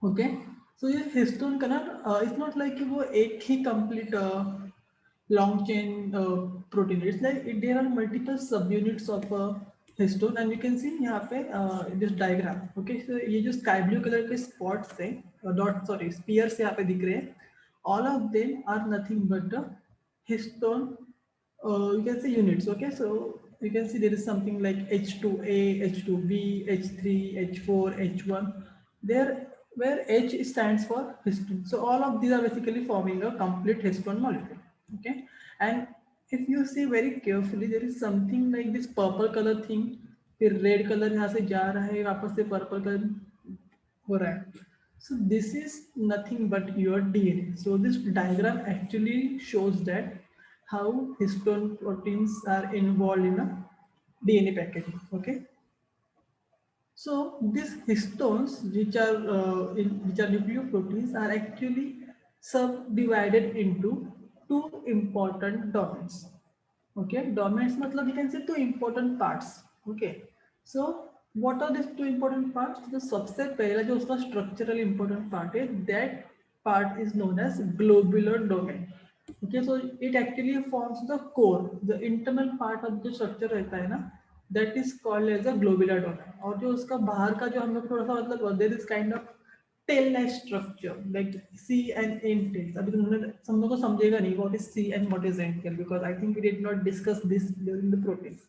Okay. So ये histone का ना इट्स नॉट लाइक कि वो एक ही complete long chain protein, it's like there are multiple sub units of histone and you can see यहाँ पे दिस डायग्राम। ओके, सो ये जो स्काई ब्लू कलर के स्पॉट्स है, डॉट सॉरी स्पीयर्स यहाँ पे दिख रहे हैं, all of them are nothing but the histone, you can say units. Okay, so you can see there is something like H2A, H2B, H3, H4, H1 there, where H stands for histone. So all of these are basically forming a complete histone molecule. Okay, and if you see very carefully, there is something like this purple color thing, फिर red colour यहाँ से जा रहा है, वापस से purple colour हो रहा है. So this is nothing but your DNA. So this diagram actually shows that how histone proteins are involved in a DNA packaging. Okay. So these histones, which are nucleoproteins, are actually subdivided into two important domains. Okay, domains matlab you can say two important parts. Okay, so what are these two important parts? The सबसे पहला जो उसका structural important part है, that part is known as globular domain. Okay, so it actually forms the core, the internal part of the structure रहता है ना, that is called as a globular domain. और जो उसका बाहर का जो हम लोग थोड़ा सा मतलब there is kind of tail-like structure like C and N tails. अभी तुमने हम लोग को समझेगा नहीं what is C and what is N tail, because I think we did not discuss this during the proteins.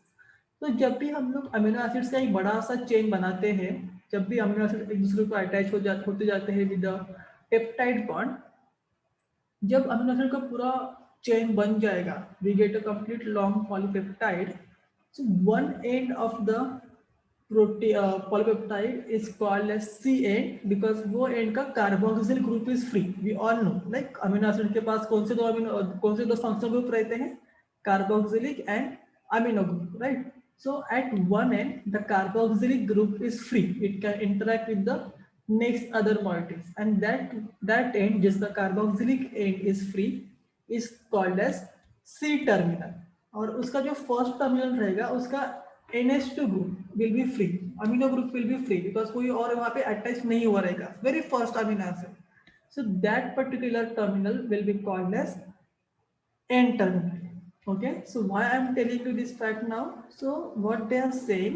तो जब भी हम लोग अमीनो एसिड्स का एक बड़ा सा चेन बनाते हैं, जब भी अमीनो एसिड एक दूसरे को अटैच होते जाते हैं विद पेप्टाइड बॉन्ड, जब अमीनो एसिड का पूरा चेन बन जाएगा, we get a complete long polypeptide. So one end of the polypeptide is called as C end because वो end का carboxyl group is free. We all know like amino acid के पास कौन से दो फंक्शनल ग्रुप रहते हैं, carboxylic and amino group, right. So at one end the carboxylic group is free, it can interact with the next other moieties, and that end जिसका carboxylic end is free is called as C terminal. और उसका जो first terminal रहेगा उसका NH2 group will be free, amino group will be free because कोई और वहाँ पे अटैच नहीं हुआ रहेगा, very first amino acid. So that particular terminal will be called as N terminal. Okay, so why I am telling you this fact now? So what they are saying,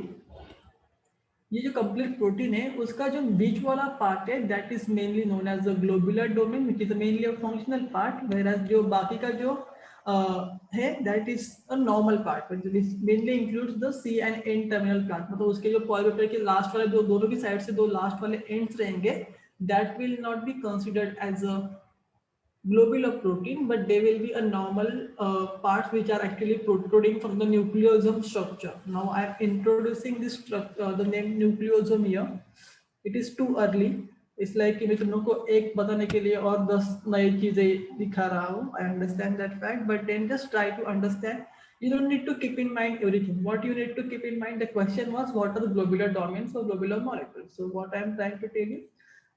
ये जो complete protein है उसका जो बीच वाला part है that is mainly known as the globular domain which is mainly a functional part, whereas जो बाकी का जो है that is a normal part which mainly includes the C and N terminal part. मतलब उसके जो पॉलीपेप्टाइड के लास्ट वाले जो दोनों की साइड से दो लास्ट वाले एंड्स रहेंगे, that will not be considered as a globular protein, but they will be a normal parts which are actually protruding from the nucleosome structure. Now I am introducing this structure, the name nucleosome here. It is too early. It's like कि मैं तुम लोग को एक बताने के लिए और 10 नई चीजें दिखा रहा हूँ. I understand that fact, but then just try to understand. You don't need to keep in mind everything. What you need to keep in mind, the question was what are the globular domains or globular molecules. So what I am trying to tell you,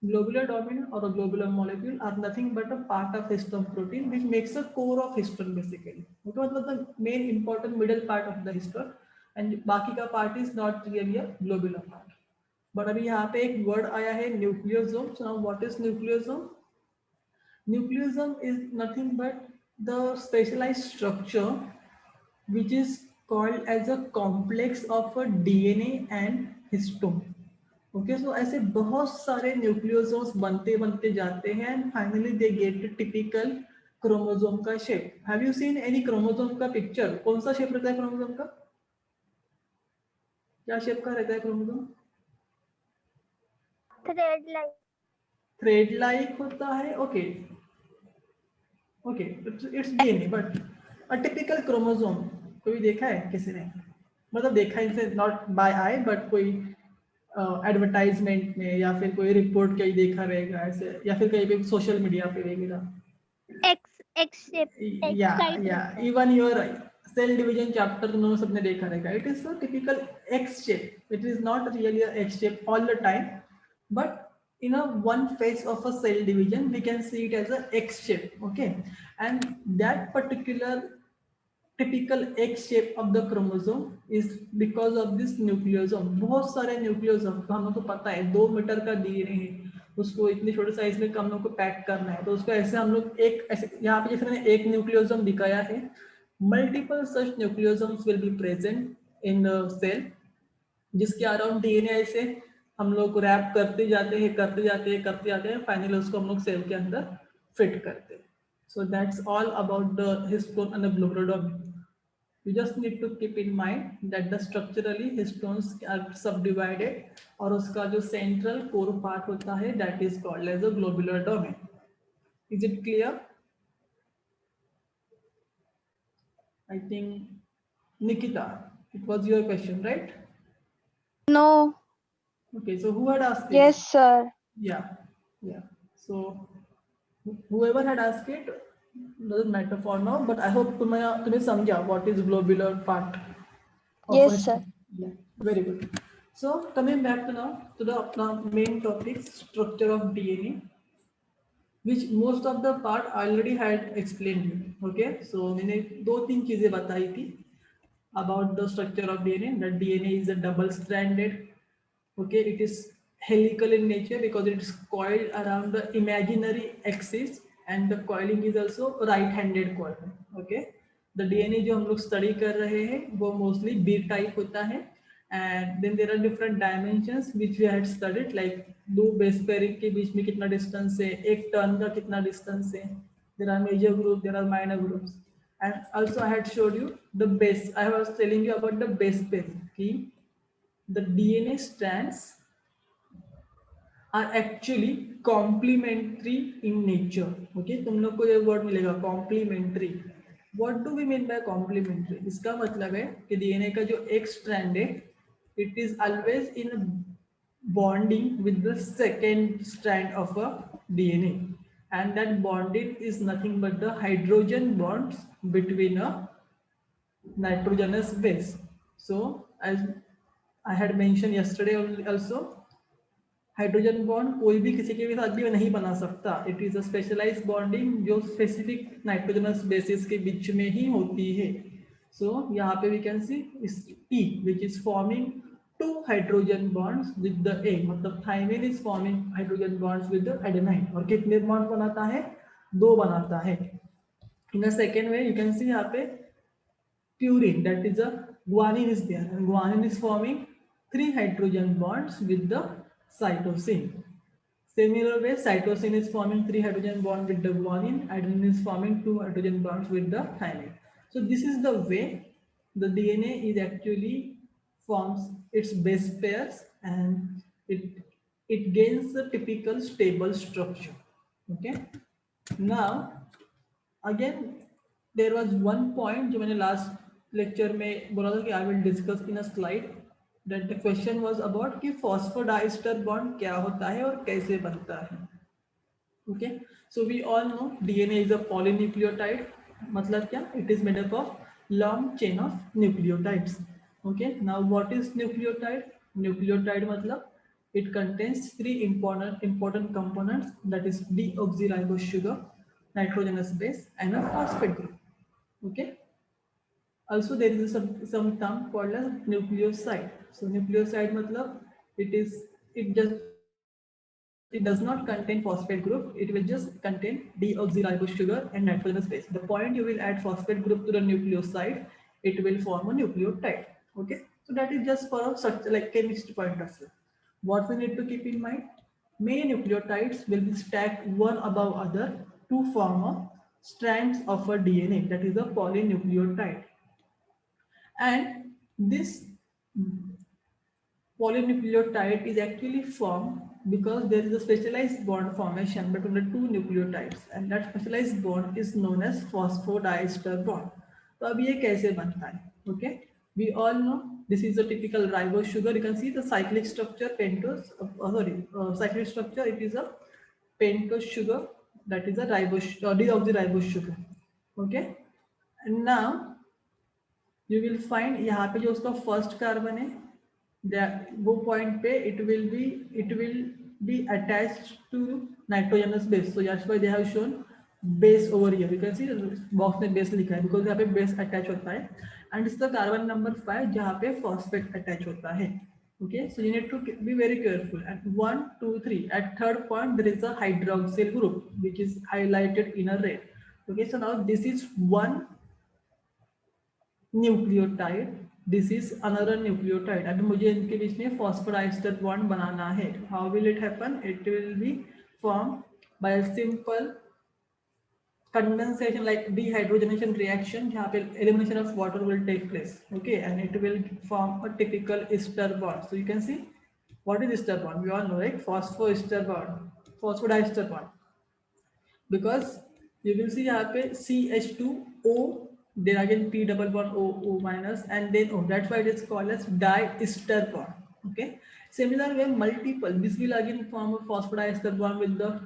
globular domain or a globular molecule are nothing but a part of histone protein which makes a core of histone basically. Okay, मतलब the main important middle part of the histone, and बाकी का part is not really a globular part. But अभी यहाँ पे एक word आया है nucleosome. So now what is nucleosome? Nucleosome is nothing but the specialized structure which is called as a complex of a DNA and histone. Okay, so ऐसे बहुत सारे nucleosomes बनते बनते जाते हैं and finally they get typical chromosome का शेप. Have you seen any chromosome का पिक्चर? कौन सा शेप रहता है क्रोमोसोम का? क्या शेप का रहता है chromosome? Thread like. Thread like होता है. Okay okay, it's DNA but a typical chromosome कोई देखा है किसी ने? मतलब देखा है इनसे नॉट बाय आई बट कोई एडवर्टाइजमेंट में या फिर कोई रिपोर्ट कहीं देखा रहेगा ऐसे, या फिर कहीं पे सोशल मीडिया पे वगैरह. एक्स शेप, या एक्स टाइप या रहता है. Even your cell division chapter तुम लोगों सबने देखा रहेगा. It is a typical X shape. It is not really a X shape all the time, but in a one phase of a cell division we can see it as a X shape. Okay, and that particular typical X shape of the chromosome is because of this nucleosome. बहुत सारे nucleosome तो हम लोग को पता है 2 metre का DNA है, उसको इतनी छोटे साइज में हम लोग को पैक करना है, तो उसको ऐसे हम लोग एक ऐसे यहाँ पे जैसे मैंने एक न्यूक्लियोसोम दिखाया है, multiple such nucleosomes will be present in cell, जिसके अराउंड डीएनए ऐसे हम लोग रैप करते जाते हैं करते जाते हैं करते जाते हैं, फाइनली उसको हम लोग सेल के अंदर फिट करते हैं. So that's all about the histone and the globular domain. You just need to keep in mind that the structurally histones are subdivided और उसका जो central core part होता है that is called as a globular domain. Is it clear? I think Nikita, it was your question, right? No. Okay, so who had asked this? Yes, sir. Yeah, yeah. So whoever had asked it doesn't matter for now, but I hope तुम्हें समझा what is globular part. Yes, sir. Yeah, very good. So coming back to now to the main topic, structure of DNA, which most of the part I already had explained you. Okay, so मैंने दो तीन चीजें बताई थी about the structure of DNA. That DNA is a double-stranded. Okay, it is helical in nature because it is coiled around the imaginary axis, and the coiling is also right-handed coiling. Okay, the DNA जो हम लोग study कर रहे हैं वो mostly B type होता है, and then there are different dimensions which we had studied, like दो base pairing के बीच में कितना distance है, एक turn का कितना distance है, there are major groups, there are minor groups, and also I had showed you the base. I was telling you about the base pairing. कि the DNA strands are actually complementary in nature. Okay, तुम लोग को ये word मिलेगा complementary. What do we mean by complementary? इसका मतलब है कि DNA का जो एक strand है, it is always in bonding with the second strand of a DNA, and that bonding is nothing but the hydrogen bonds between a nitrogenous base. So as I had mentioned yesterday also, hydrogen bond कोई भी किसी के भी साथ भी नहीं बना सकता. It is a specialized bonding जो स्पेसिफिक नाइट्रोजनस बेसिस के बीच में ही होती है. सो यहाँ पे वी कैन सी इस T which is forming two hydrogen bonds with the A, मतलब thymine is forming hydrogen bonds with the adenine, और कितने बॉन्ड बनाता है? दो बनाता है. In a second way you can see यहाँ पे purine, that is a guanine is there, and guanine is forming 3 hydrogen bonds with the cytosine. Similar way, cytosine is forming 3 hydrogen bonds with the guanine, adenine is forming 2 hydrogen bonds with the thymine. So this is the way the DNA is actually forms its base pairs, and it gains the typical stable structure. Okay, now again there was one point जो मैंने last lecture में बोला था कि I will discuss in a slide, that the question was about कि phosphodiester bond क्या होता है और कैसे बनता है. Okay, so we all know DNA is a polynucleotide. मतलब क्या? It is made up of long chain of nucleotides. Okay, now what is nucleotide? Nucleotide मतलब it contains 3 important components, that is deoxyribose sugar, nitrogenous base, and a phosphate group. Okay, also there is some term called as nucleoside. So nucleoside मतलब it does not contain phosphate group, it will just contain deoxyribose sugar and nitrogenous base. The point you will add phosphate group to the nucleoside, it will form a nucleotide. Okay, so that is just for such like chemistry point of view. What we need to keep in mind, many nucleotides will be stacked one above other to form a strands of a DNA, that is a polynucleotide. And this polynucleotide is actually formed because there is a specialized bond formation between the two nucleotides, and that specialized bond is known as phosphodiester bond. तो अब ये कैसे बनता है? Okay, we all know this is a typical ribose sugar. You can see the cyclic structure pentose. Cyclic structure. It is a pentose sugar, that is a ribose deoxyribose sugar. Okay, and now you will find यहाँ पे जो उसका first carbon है, वो point पे it will be attached to nitrogenous base. So that's why they have shown base over here. You can see box में base लिखा है because यहाँ पे base attach होता है, and इसका carbon number 5 जहाँ पे phosphate attach होता है. Okay, so you need to be very careful. At 1, 2, 3, at third point, there is a hydroxyl group, which is highlighted in a red. Okay, so now this is one nucleotide, this is another nucleotide. अभी मुझे इनके बीच में phosphodiester bond बनाना है. How will it happen? It will B form by a simple condensation like dehydrogenation reaction जहाँ पे elimination of water will take place. Okay, and it will form a typical ester bond. So you can see what is ester bond. We all know, right? Phosphoester bond, phosphodiester bond. Because you will see यहाँ पे CH2O, then again P double bond O minus, and then O. That's why it is called as diester bond. Okay. Similar way, multiple. This will again form a phosphodiester bond with the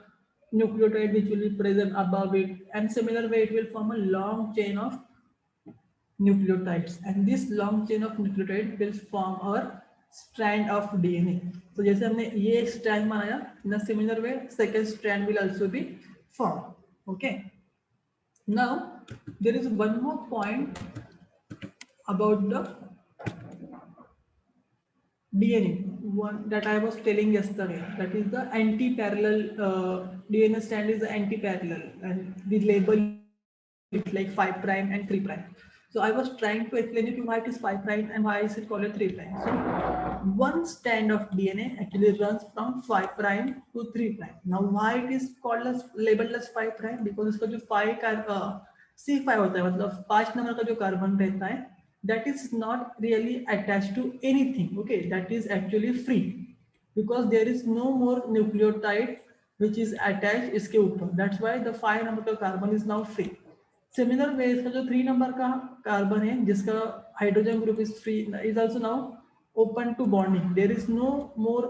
nucleotide which will be present above it, and similar way it will form a long chain of nucleotides, and this long chain of nucleotide will form our strand of DNA. So जैसे हमने ये strand बनाया, in a similar way second strand will also be formed. Okay, now there is one more point about the DNA, one that I was telling yesterday, that is the anti-parallel. DNA strand is the anti-parallel, and we label it like 5 prime and 3 prime. So I was trying to explain you why it is 5 prime and why is it called a 3 prime. So one strand of DNA actually runs from 5 prime to 3 prime. Now why it is called as labeled as 5 prime? Because इसका जो 5 का C5 होता है, मतलब 5 number का जो carbon रहता है, that is not really attached to anything. Okay, that is actually free because there is no more nucleotide which is attached इसके ऊपर. That's why the 5 number का carbon is now free. Similar way इसका जो 3 number का carbon है जिसका hydrogen group is free is also now open to bonding. There is no more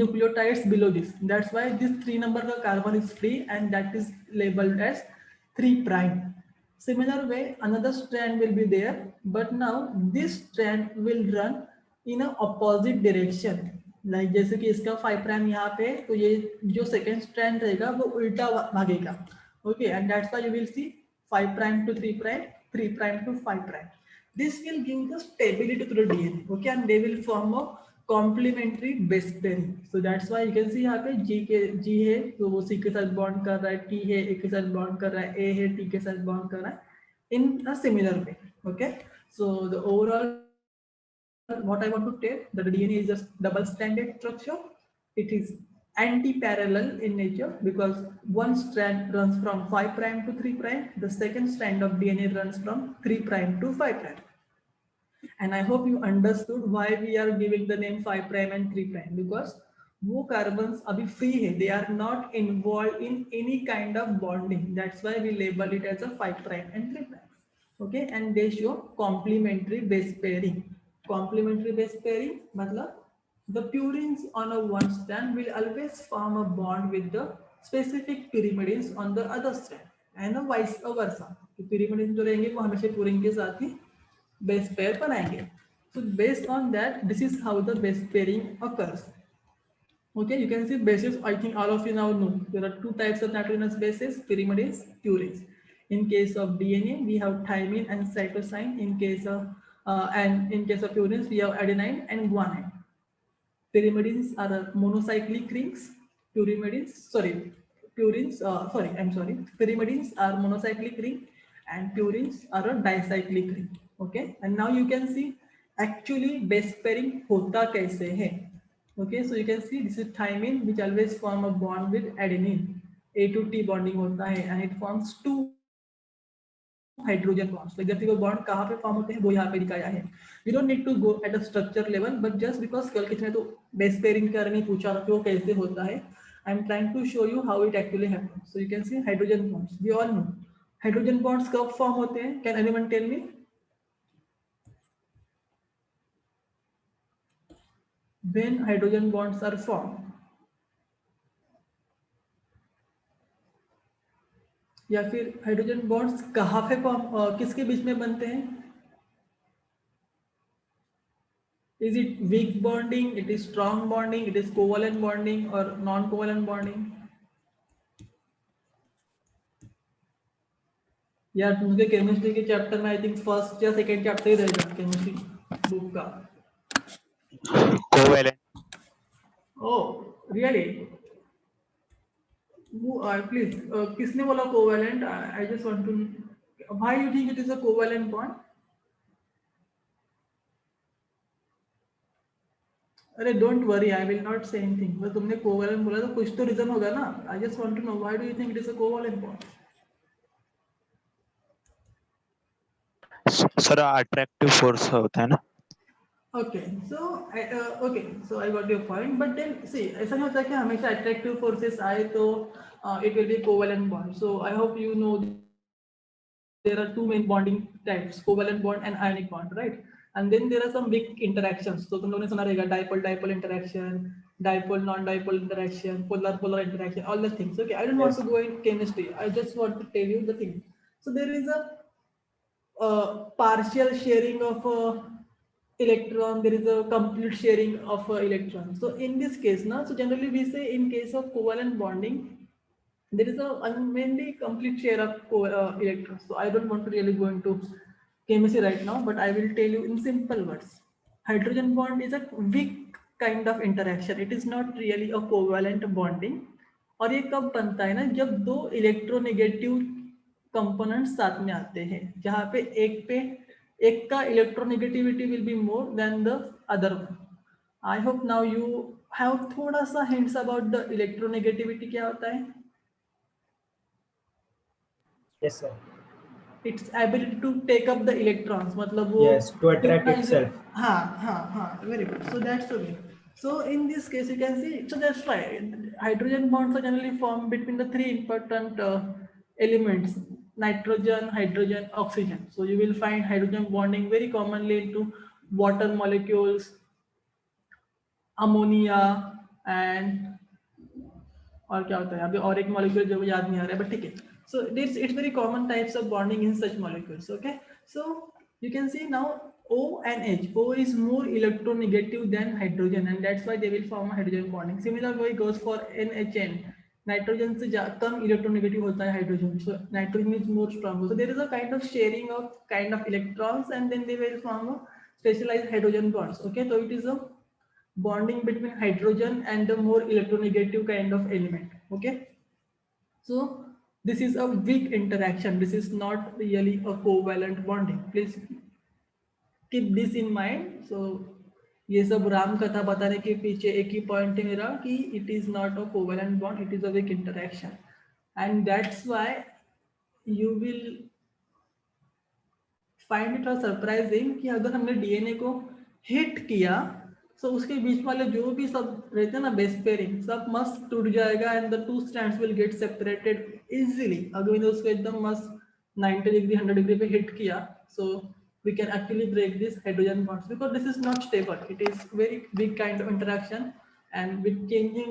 nucleotides below this. That's why this 3 number का carbon is free and that is labeled as 3 prime. Similar way another strand will be there, but now this strand will run in a opposite direction. Like जैसे कि इसका 5 prime यहाँ पे, तो ये जो second strand रहेगा वो उल्टा भागेगा. Okay, and that's why you will see 5 prime to 3 prime, 3 prime to 5 prime. This will give the stability to the DNA. Okay, and they will form a complementary base pairing. So that's why you can see यहाँ पे G है तो वो C के साथ bond कर रहा है, T है A के साथ bond कर रहा है, A है T के साथ bond कर रहा है, in a similar way. Okay, so the overall what I want to tell that the DNA is just double stranded structure. It is anti-parallel in nature because one strand runs from 5 prime to 3 prime. The second strand of DNA runs from 3 prime to 5 prime. And I hope you understood why we are giving the name 5 prime and 3 prime, because वो carbons अभी free है, they are not involved in any kind of bonding. That's why we label it as a 5 prime and 3 prime. Okay, and they show complementary base pairing. Complementary base pairing मतलब the purines on a one strand will always form a bond with the specific pyrimidines on the other strand, and vice versa. तो pyrimidines जो रहेंगे वो हमेशा purine के साथ ही base pair बनाएंगे. So based on that, this is how the base pairing occurs. Okay, you can see bases. I think all of you now know there are two types of nitrogenous bases: pyrimidines, purines. In case of DNA, we have thymine and cytosine. In case of purines, we have adenine and guanine. Pyrimidines are monocyclic rings. Pyrimidines are monocyclic ring and purines are a dicyclic ring. Okay, and now you can see actually base pairing होता कैसे है. Okay, so you can see this is thymine which always form a bond with adenine. A to T bonding होता है and it forms two hydrogen bonds. Like जैसे वो bond कहाँ पे form होते हैं वो यहाँ पे दिखाया है. You don't need to go at a structure level, but just because कल किसी ने तो base pairing के बारे में पूछा कि वो कैसे होता है, I'm trying to show you how it actually happens. So you can see hydrogen bonds. We all know hydrogen bonds कब form होते हैं. Can anyone tell me? When hydrogen bonds are formed, या फिर हाइड्रोजन बॉन्ड्स कहाँ पे किसके बीच में बनते हैं? Is it weak bonding? It is strong bonding? It is covalent bonding or non-covalent bonding? यार मुझे केमिस्ट्री के चैप्टर में आई थिंक फर्स्ट या सेकंड चैप्टर ही रहेगा केमिस्ट्री बुक का. Covalent. Oh, really? Please, किसने बोला covalent? I just want to. Why you think it is a covalent bond? अरे don't worry, I will not say anything. बस तुमने covalent बोला तो कुछ तो reason होगा ना? I just want to know why do you think it is a covalent bond? Sir attractive force होता है ना. Okay, so I got your point, but then see, ऐसा नहीं होता कि हमेशा attractive forces आए तो it will be covalent bond. So I hope you know there are two main bonding types, covalent bond and ionic bond, right? And then there are some big interactions. So तुम लोगों ने सुना रहेगा dipole-dipole interaction, dipole non-dipole interaction, polar-polar interaction, all the things. Okay, I don't want to go in chemistry. I just want to tell you the thing. So there is a partial sharing of electron, there is a complete sharing of electron. So in this case now, so generally we say in case of covalent bonding there is a mainly complete share of electrons. So I don't want to really go into chemistry right now, but I will tell you in simple words. Hydrogen bond is a weak kind of interaction. It is not really a covalent bonding. और ये कब बनता है ना, जब दो electronegative components साथ में आते हैं, जहाँ पे एक का electronegativity will be more than the other one. I hope now you have थोड़ा सा हिंट्स अबाउट द इलेक्ट्रोनेगेटिविटी क्या होता है. Yes, sir. Its ability to take up the electrons, मतलब वो Yes, to attract itself. हाँ, very good. So that's the way. So in this case you can see, so that's right. Hydrogen bonds are generally formed between the three important elements: nitrogen, hydrogen, oxygen. So you will find hydrogen bonding very commonly into water molecules, ammonia, and और क्या होता है अभी और एक molecule जो याद नहीं आ रहा है, but ठीक है. So it's very common types of bonding in such molecules. Okay, so you can see now O and H. O is more electronegative than hydrogen, and that's why they will form a hydrogen bonding. Similar way goes for NHN. Nitrogen से कम electronegative होता है hydrogen, so nitrogen is more strong. So there is a kind of sharing of kind of electrons and then they will form a specialized hydrogen bonds. Okay, so it is a bonding between hydrogen and the more electronegative kind of element. Okay, so this is a weak interaction. This is not really a covalent bonding. Please keep this in mind. So ये सब राम कथा बताने के पीछे एक ही point है मेरा कि it is not a covalent bond, it is a weak interaction, and that's why you will find it surprising कि अगर हमने डीएनए को हिट किया तो उसके बीच वाले जो भी सब रहते हैं ना बेस पेयरिंग, सब मस्त टूट जाएगा and the two strands will get separated easily. अगर मैंने उसको एकदम मस्त 90 डिग्री 100 डिग्री पे हिट किया, सो we can actually break this hydrogen bonds because this is not stable. It is very big kind of interaction, and with changing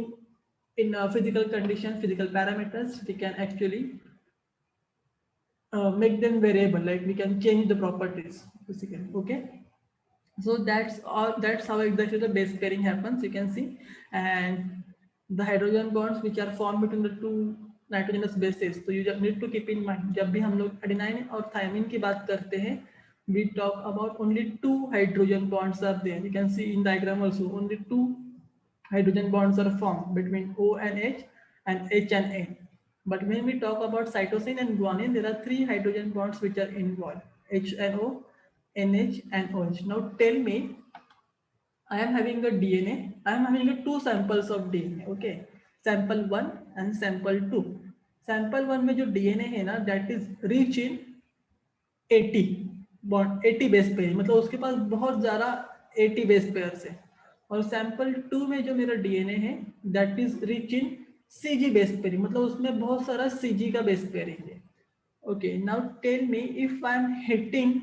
in physical conditions, physical parameters, we can actually make them variable, like we can change the properties basically. Okay, so that's all. That's how exactly the base pairing happens, you can see. And the hydrogen bonds which are formed between the two nitrogenous bases, so you just need to keep in mind जब भी हम लोग adenine और thymine की बात करते हैं, we talk about only two hydrogen bonds are there. You can see in diagram also only two hydrogen bonds are formed between O and H and H and N. But when we talk about cytosine and guanine, there are three hydrogen bonds which are involved: H and O, NH and OH. Now tell me, I am having a DNA. I am having two samples of DNA. Okay, sample 1 and sample 2. Sample 1 में जो DNA है ना, that is rich in 80 bond, 80 base pair, मतलब उसके पास बहुत ज़्यादा 80 base pair है. और सैंपल 2 में जो मेरा डीएनए है that is rich in CG base pair, मतलब उसमें बहुत सारा सीजी का बेस पेयरिंग है. Okay, now tell me if I am hitting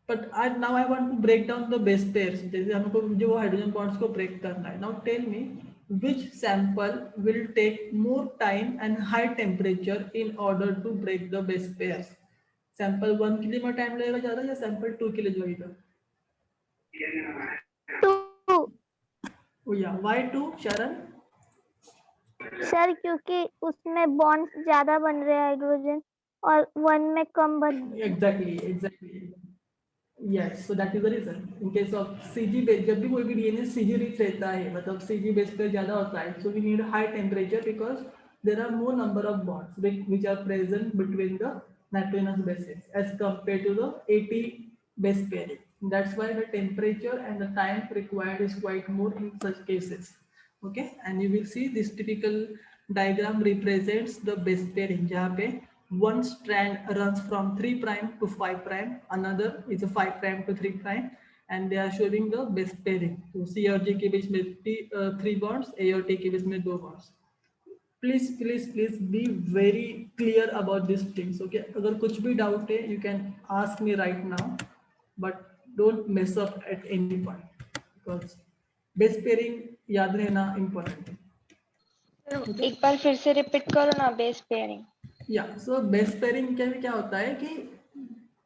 but now I want to break down the base pairs, जैसे हमको जो हाइड्रोजन बॉन्ड्स को ब्रेक करना है. Now tell me which sample will take more time and high temperature in order to break the base pairs. Sample 1 के लिए मैं time लगेगा ज्यादा या सैंपल 2 के लिए लगेगा? 2. ओ या, why 2 शरण? सर क्योंकि उसमें बॉन्ड्स ज्यादा बन रहे हैं हाइड्रोजन और 1 में कम बन. Exactly. Yes, so that is the reason. In case of CG base, जब भी कोई भी DNA CG rich रहता है, मतलब CG base पे ज़्यादा होता है, so we need a high temperature because there are more number of bonds which are present between the nitrogenous bases as compared to the AT base pairing. That's why the temperature and the time required is quite more in such cases. Okay, and you will see this typical diagram represents the base pairing, जहाँ पे one strand runs from 3 prime to 5 prime, another is a 5 prime to 3 prime, and they are showing the base pairing. So C और G के बीच में 3 bonds, A और T के बीच में 2 bonds. Please be very clear about these things. Okay, अगर कुछ भी doubt है, you can ask me right now, but don't mess up at any point because base pairing याद रहना important है. एक बार फिर से रिपीट करो ना, base pairing. Yeah, so base pairing क्या होता है कि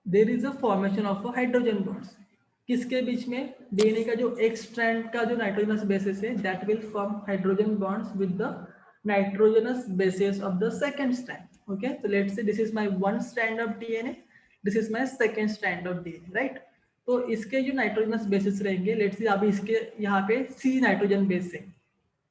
there is a formation of a hydrogen bonds. किसके बीच में? DNA का जो एक strand का जो nitrogenous bases है, that will form hydrogen bonds with the nitrogenous bases of the second strand. Okay, so let's say this is my one strand of DNA, this is my second strand of DNA, right? तो इसके जो nitrogenous bases रहेंगे, let's say अभी इसके यहाँ पे C nitrogen base है,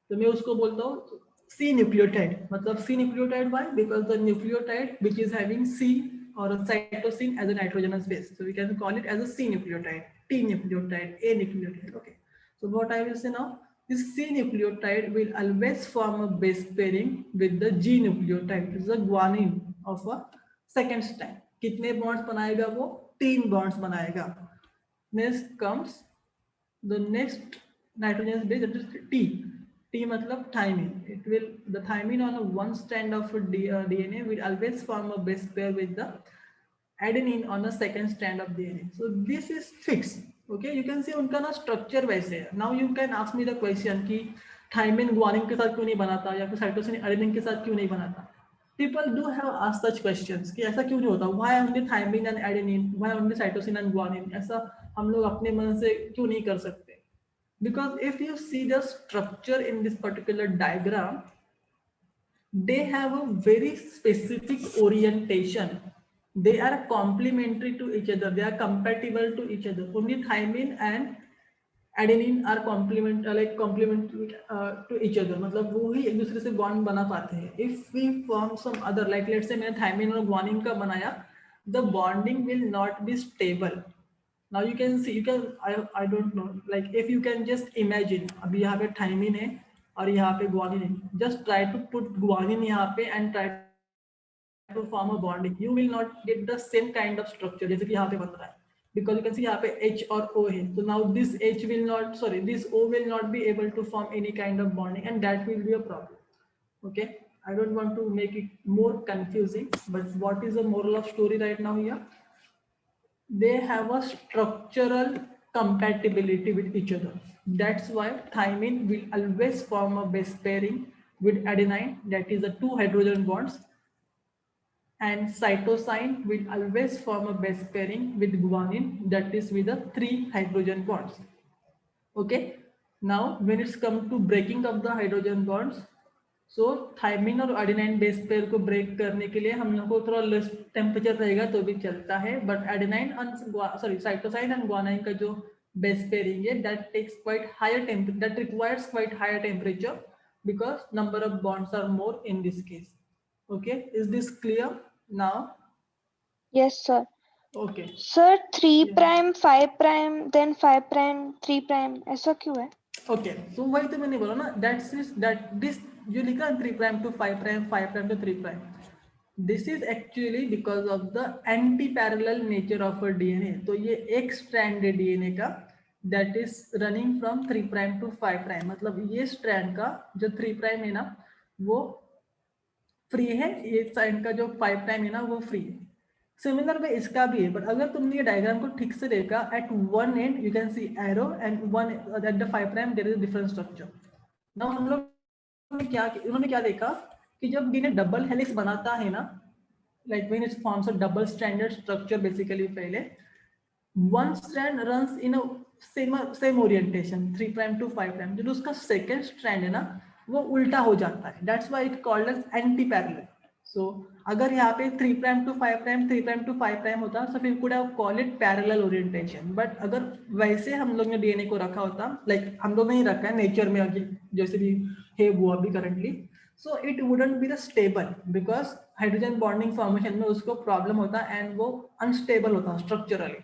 तो मैं उसको बोलता हूँ C nucleotide. मतलब C nucleotide why? Because the nucleotide which is having C or a cytosine as a nitrogenous base, so we can call it as a C nucleotide, T nucleotide, A nucleotide. Okay, so what I will say now, this C nucleotide will always form a base pairing with the G nucleotide, which is a guanine of a second strand. कितने bonds बनाएगा वो? 3 bonds बनाएगा. Next comes the next nitrogenous base, that is T. T मतलब thymine. It will, the thymine on a one strand of DNA will always form a base pair with the adenine on a second strand of DNA. So this is fixed. Okay, you can see उनका ना structure वैसे है. Now you can ask me the question कि thymine guanine के साथ क्यों नहीं बनाता या फिर cytosine adenine के साथ क्यों नहीं बनाता? People do have asked such questions कि ऐसा क्यों नहीं होता? Why only thymine and adenine? Why only cytosine and guanine? ऐसा हम लोग अपने मन से क्यों नहीं कर सकते? Because if you see the structure in this particular diagram, they have a very specific orientation. They are complementary to each other. They are compatible to each other. Only thymine and adenine are complementary to each other. मतलब वो ही एक दूसरे से bond बना पाते हैं. If we form some other, like let's say मैंने thymine और guanine का बनाया, the bonding will not be stable. Now you can see, I don't know, like if you can just imagine, अभी यहाँ पे thymine है और यहाँ पे guanine है. Just try to put guanine यहाँ पे and try to form a bonding. You will not get the same kind of structure जैसे कि यहाँ पे बन रहा है. Because you can see यहाँ पे H और O है. So now this H will not, sorry, this O will not be able to form any kind of bonding, and that will be a problem. Okay, I don't want to make it more confusing, but what is the moral of story right now here? They have a structural compatibility with each other. That's why thymine will always form a base pairing with adenine, that is the 2 hydrogen bonds, and cytosine will always form a base pairing with guanine, that is with the 3 hydrogen bonds. Okay, now when it's come to breaking of the hydrogen bonds, so thymine और adenine base pair को break करने के लिए हम लोग को थोड़ा less temperature रहेगा तो भी चलता है, but adenine and cytosine and guanine का जो base pairing है, that takes quite higher temperature, that requires quite higher temperature because number of bonds are more in this case. Okay, is this clear now? Yes sir. Okay. Sir 3 Yeah. prime 5 prime then 5 prime 3 prime ऐसा क्यों है? Okay, so वही तो मैंने बोला ना, that this जो लिखा 3 prime to 5 prime, 5 prime to 3 prime. This is actually because of the anti-parallel nature of a DNA. तो ये एक strand है DNA का, that is running from 3 prime to 5 prime. मतलब ये strand का जो 3 prime है ना, वो फ्री है, ये साइड का जो 5 prime है ना, वो फ्री है. सिमिलर वे इसका भी है, बट अगर तुमने ये डायग्राम को ठीक से देखा, at one end you can see arrow and one at the 5 prime there is a different structure. Now हम लोग ने उन्होंने क्या देखा कि जब डीएनए डबल हेलिक्स बनाता है ना, like when it forms a double stranded structure, basically पहले one strand runs in a same orientation 3 prime to 5 prime, जो उसका सेकंड स्ट्रैंड है ना, वो उल्टा हो जाता है. That's why it called as anti parallel. So अगर यहाँ पे 3 prime to 5 prime 3 prime to 5 prime होता so we could have call it parallel orientation, but अगर वैसे हम लोग ने डीएनए को रखा होता, लाइक हम लोग ने ही रखा है नेचर में जैसे भी है वो अभी currently, so it wouldn't be the stable because hydrogen bonding formation में उसको प्रॉब्लम होता एंड वो अनस्टेबल होता structurally.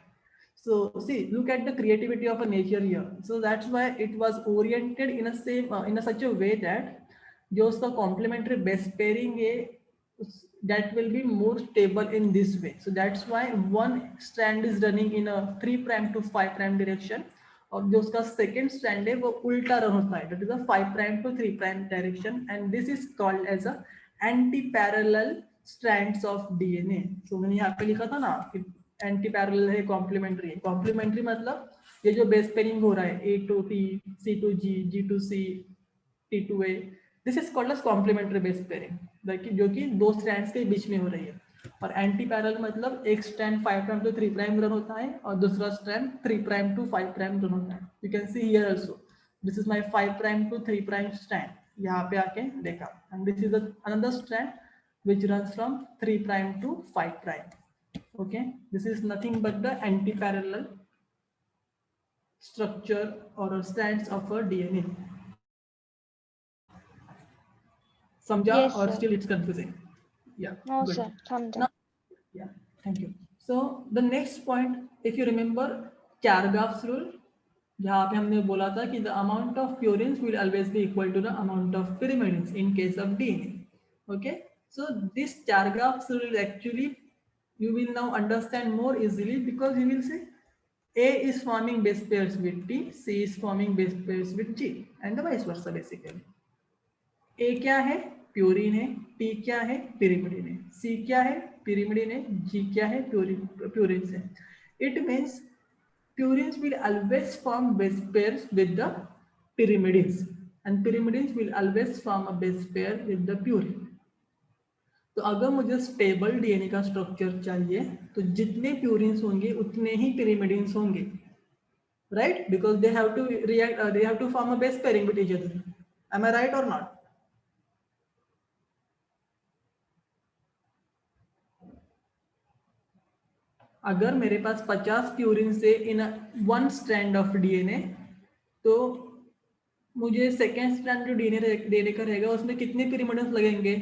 So see, look at the creativity of a nature here. So that's why it was oriented in a such a way that जो उसका complementary base pairing है, that will be more stable in this way. So that's why one strand is running in a 3 prime to 5 prime direction, और जो उसका second strand है वो उल्टा run होता है, that is a 5 prime to 3 prime direction, and this is called as a anti-parallel strands of DNA. So मैंने यहाँ पे लिखा था ना एंटी पैरेलल है, कॉम्प्लीमेंट्री है. कॉम्प्लीमेंट्री मतलब ये जो बेस पेयरिंग हो रहा है A to T, C to G, G to C, T to A, this is called as complementary base pairing, जो कि दो स्ट्रैंड्स के बीच में हो रही है. और एंटी पैरेलल मतलब एक strand 5 prime to 3 prime run होता है और दूसरा strand 3 prime to 5 prime run होता है. You can see here also this is my 5 prime to 3 prime strand, यहाँ पे आके देखा, and this is another strand which runs from 3 prime to 5 prime. Okay, this is nothing but the anti-parallel structure or strands of a DNA. Samjha Yes, or sir. still it's confusing? Yeah. No, good. sir. Samjha. Now, yeah, thank you. So the next point, if you remember Chargaff's rule, जहाँ पे हमने बोला था कि the amount of purines will always be equal to the amount of pyrimidines in case of DNA. Okay, so this Chargaff's rule actually you will now understand more easily because you will say A is forming base pairs with T, C is forming base pairs with G, and the vice versa basically. A क्या है? Purine है. T क्या है? pyrimidine है. C क्या है? pyrimidine है. G क्या है? purines है. It means purines will always form base pairs with the pyrimidines, and pyrimidines will always form a base pair with the purine. तो अगर मुझे स्टेबल डीएनए का स्ट्रक्चर चाहिए तो जितने प्यूरिन्स होंगे उतने ही pyrimidines होंगे, right? Because they have to react, they have to form a base pairing with each other. Am I right और नॉट? अगर मेरे पास 50 प्यूरिन्स है in one strand of DNA, तो मुझे सेकेंड स्ट्रैंड जो डीएनए का रहेगा उसमें कितने pyrimidines लगेंगे?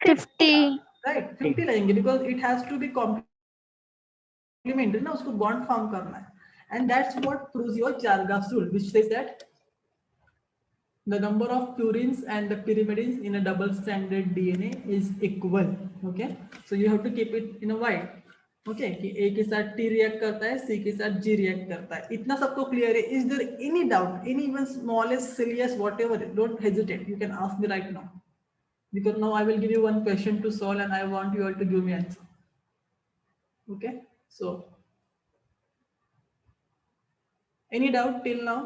50. राइट, 50 लगेंगे because it has to be complementary ना, उसको बॉन्ड फॉर्म करना है. And that's what proves your Chargaff's rule, which says that the number of purines and the pyrimidines in a double stranded DNA is equal. Okay, so you have to keep it in a white. Okay, कि A के साथ T react करता है, C के साथ G react करता है. इतना सबको क्लियर है? Is there any doubt, any even smallest, silliest, whatever? Don't hesitate, you can ask me right now. Because now I will give you one question to solve and I want you all to give me answer. Okay, so any doubt till now?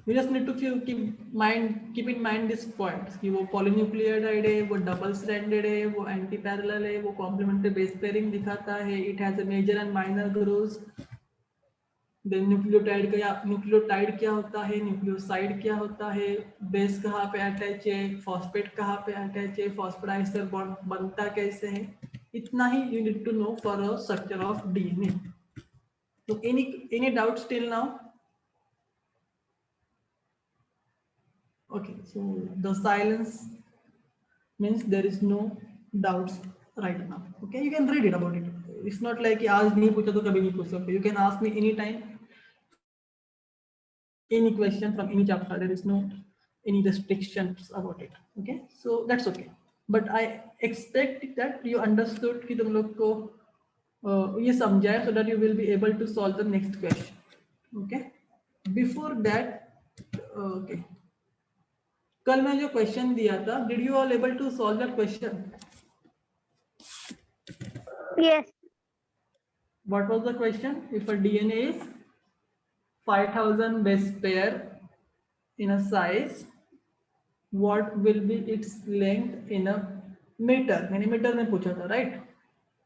You just need to keep in mind this points कि वो polynucleotide है, वो double stranded है, वो anti parallel है, वो complementary base pairing दिखाता है, it has a major and minor groups. Then nucleotide क्या होता है, न्यूक्लियोसाइड क्या होता है, बेस कहाँ पे अटैच है, फॉस्फेट कहाँ पे अटैच है, फॉस्फोडाइस्टर बॉन्ड बनता कैसे है, इतना ही you need to know for a structure of DNA. तो any doubts till now? Okay, so the silence means there is no doubts right now. Okay, you can read it about it. It's not like आज नहीं पूछा तो कभी नहीं पूछ सकते. You can ask me anytime, any question from any chapter. There is no any restrictions about it. Okay, so that's okay. But I expect that you understood कि तुम लोग को ये समझा है, so that you will be able to solve the next question. Okay, before that, okay. कल मैं जो क्वेश्चन दिया था, did you all able to solve that question? Yes. What was the question? If a DNA is 5000 base pair in a size, what will be its length in a meter? मैंने metre में पूछा था, right?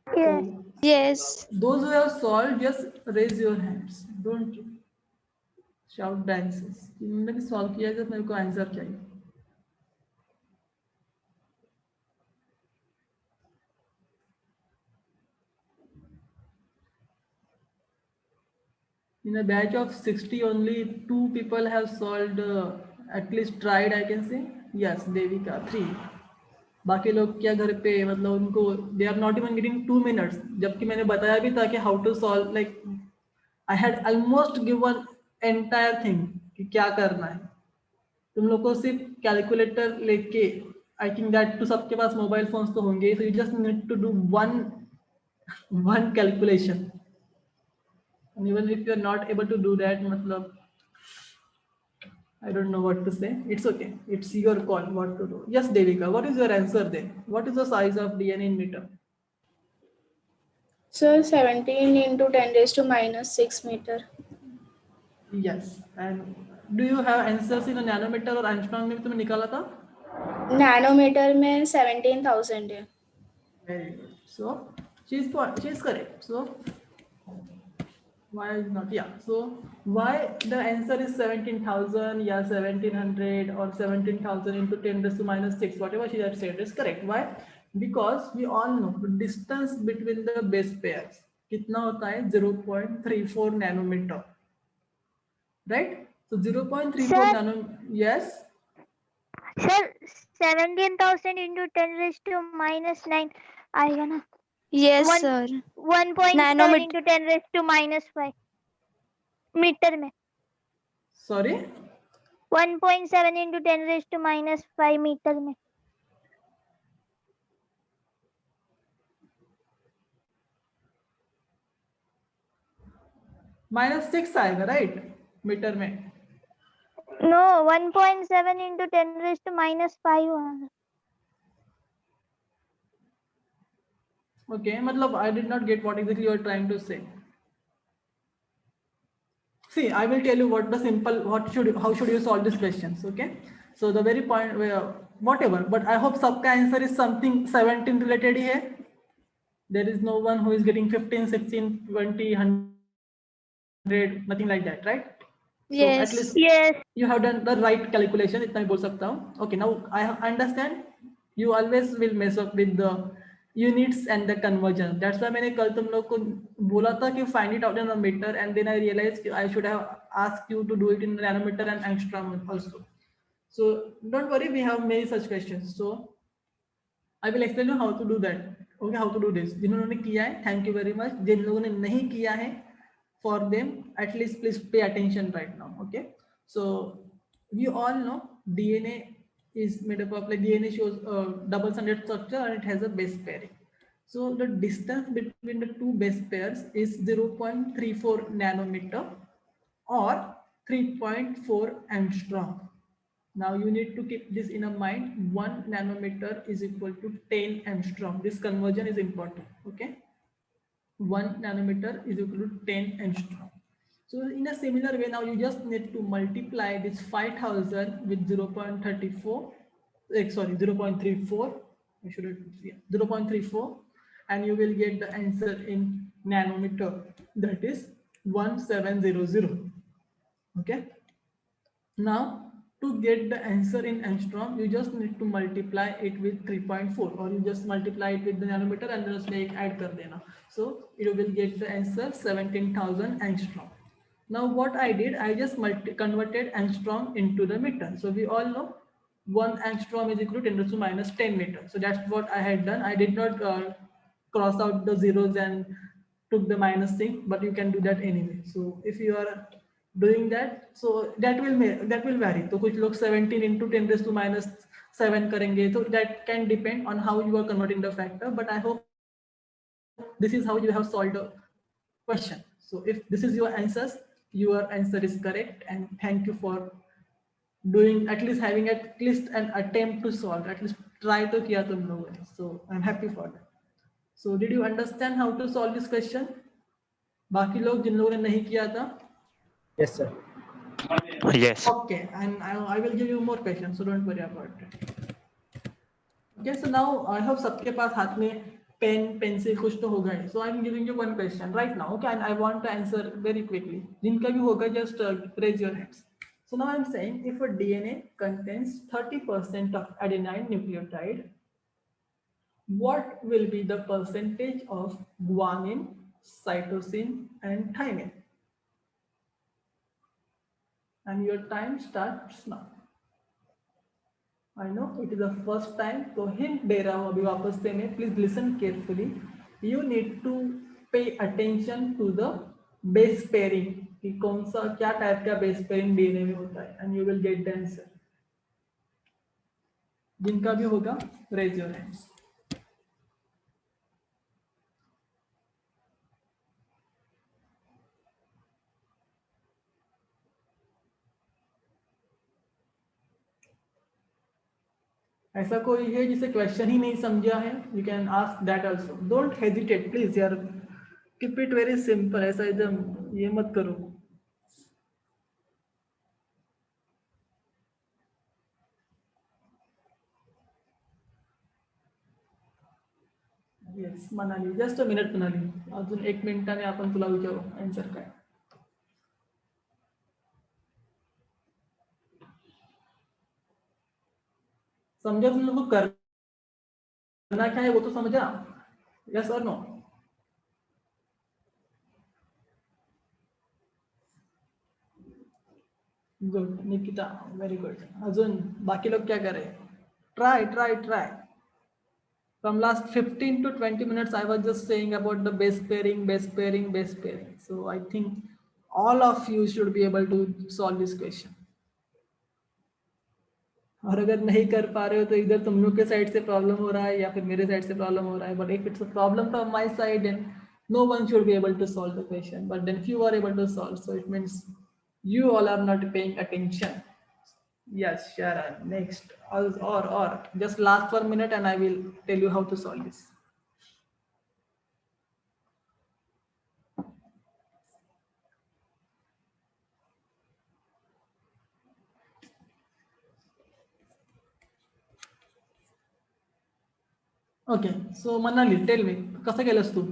Yes. Yes. Those who have solved, just raise your hands. Don't shout the answers. तुमने भी solve किया है, तो मेरे को आंसर चाहिए. In a batch of 60, only 2 people have solved, at least tried, I can say. Yes, Devika, 3. बाकी लोग क्या घर पे मतलब उनको they are not even getting 2 minutes, जबकि मैंने बताया भी था कि how to solve, like I had almost given entire thing कि क्या करना है. तुम लोग को सिर्फ कैलकुलेटर लेके, आई थिंक दैट टू सबके पास मोबाइल फोन्स तो होंगे, so you just need to do one calculation. And even if you're not able to do that, matlab, I don't know what to say. It's okay. It's your call what to do. Yes, Devika, what is your answer then? What is the size of DNA in meter? Sir, 17 into 10 raised to minus 6 meter. Yes. And do you have answers in a nanometer or angstrom में तुमने निकाला था? Nanometer में 17,000 है. Very good. So she's correct. So why is not? Yeah. So why the answer is 17,000? Yeah, 1,700 or 17,000 into 10 raised to minus 6. Whatever she had said is correct. Why? Because we all know the distance between the base pairs कितना होता है 0.34 nanometer, right? So 0.34 Sir? nano. Yes. Sir, 17,000 into 10 raised to minus 9 आएगा ना? Yes, One- sir. 1.7 Nanometer. into 10 raised to minus 5 meter में. Sorry. 1.7 into 10 raised to minus 5 meter में. -6 आएगा, right? Meter में. No, 1.7 into 10 raised to minus 5 आएगा. Okay, matlab I did not get what exactly you are trying to say. See, I will tell you what the simple, how should you solve these questions, okay? So the very point where, whatever, but I hope सबका answer is something 17 related ही है. There is no one who is getting 15, 16, 20, 100, nothing like that, right? So Yes. at least Yes. you have done the right calculation, इतना ही बोल सकता हूँ. Okay, now I understand you always will mess up with the units and the conversion. That's why मैंने कल तुम लोग को बोला था कि find it out in a meter, and then I realized I should have asked you to do it in nanometer and angstrom also. So don't worry, we have many such questions. So I will explain you how to do that. Okay, how to do this. जिन्होंने किया है, thank you very much. जिन लोगों ने नहीं किया है, for them, at least please pay attention right now. Okay, so we all know DNA is made up of, like, DNA shows a double-stranded structure and it has a base pairing. So the distance between the two base pairs is 0.34 nanometer or 3.4 angstrom. Now you need to keep this in a mind. 1 nanometer is equal to 10 angstrom. This conversion is important. Okay, 1 nanometer is equal to 10 angstrom. So in a similar way, now you just need to multiply this 5,000 with 0.34, sorry, 0.34, I should have, yeah, 0.34, and you will get the answer in nanometer, that is 1700. Okay, now to get the answer in angstrom, you just need to multiply it with 3.4, or you just multiply it with the nanometer and just make add kar dena. So you will get the answer 17,000 angstrom. Now what I did, I just converted angstrom into the meter. So we all know 1 angstrom is equal to 10 raised to minus 10 meter. So that's what I had done. I did not cross out the zeros and took the minus thing, but you can do that anyway. So if you are doing that, so that will vary. So कुछ लोग 17 into 10 raised to minus 7 करेंगे. So that can depend on how you are converting the factor. But I hope this is how you have solved the question. So if this is your answers, your answer is correct, and thank you for doing, at least having at least an attempt to solve, at least try to kiya tum logo ne. So I'm happy for that. So did you understand how to solve this question? बाकी लोग जिन लोगों ने नहीं किया था? Yes, sir. Yes. Okay, and I will give you more questions, so don't worry about it. Okay, so now I hope सबके पास हाथ में पेन पेंसिल कुछ तो होगा ही. So I'm giving you one question right now, okay, and I want to answer very quickly. जिनका भी होगा, just raise your hands. So now I'm saying, if a DNA contains 30% of adenine nucleotide, what will be the percentage of guanine, cytosine, and thymine? and your time starts now. I know it is the first time, तो hint दे रहा हूँ अभी वापस से मैं. Please listen carefully. You need to pay attention to the base pairing, कि कौन सा क्या टाइप का base pairing DNA में होता है, and you will get the answer. जिनका भी होगा raise your hands. ऐसा कोई है जिसे क्वेश्चन ही नहीं समझा है? You can ask that also. Don't hesitate please यार, कीप इट वेरी सिंपल. ऐसा एकदम ये मत करो. Yes Manali, just a minute Manali, अजून 1 मिनिटाने आपण तुला विचारू आन्सर काय. समझा तुम लोग को करना क्या है वो तो समझा? यस और no? Good Nikita, very good. अजून बाकी लोग क्या कर रहे हैं? Try try try. From last 15 to 20 minutes, I was just saying about the base pairing, base pairing, base pairing. So I think all of you should be able to solve this question. और अगर नहीं कर पा रहे हो तो इधर तुम लोग के साइड से प्रॉब्लम हो रहा है या फिर मेरे साइड से प्रॉब्लम हो रहा है. But if it's a problem from my side then no one should be able to solve the question. But then few are able to solve, so it means you all are not paying attention. Yes, Sharon. Next, or just last 1 minute, and I will tell you how to solve this. Okay, so Manali, tell me, कसं केलंस तू?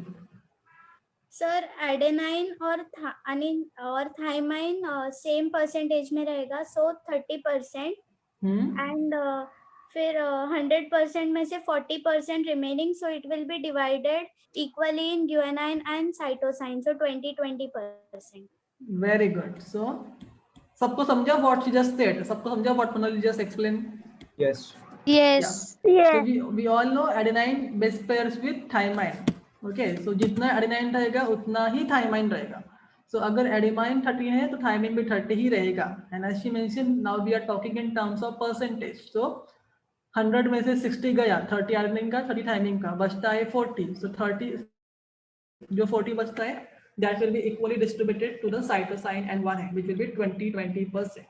Sir adenine और thymine same percentage में रहेगा, सो 30%. And फिर 100% में से 40% remaining, so it will be divided equally in guanine and cytosine, so 20-20%. Very good. So सबको समझा what she just said? सबको समझा what Manali just explained? Yes. Yes. So we all know adenine base pairs with thymine. Okay, so जितना adenine रहेगा उतना ही thymine रहेगा. So अगर adenine 30 है तो thymine भी 30 ही रहेगा. And as she mentioned, now we are talking in terms of percentage. So 100 में से 60 गया, 30 adenine का, 30 thymine का, बचता है 40. So 30 जो 40 बचता है, that will be equally distributed to the cytosine and 1, which will be 20%.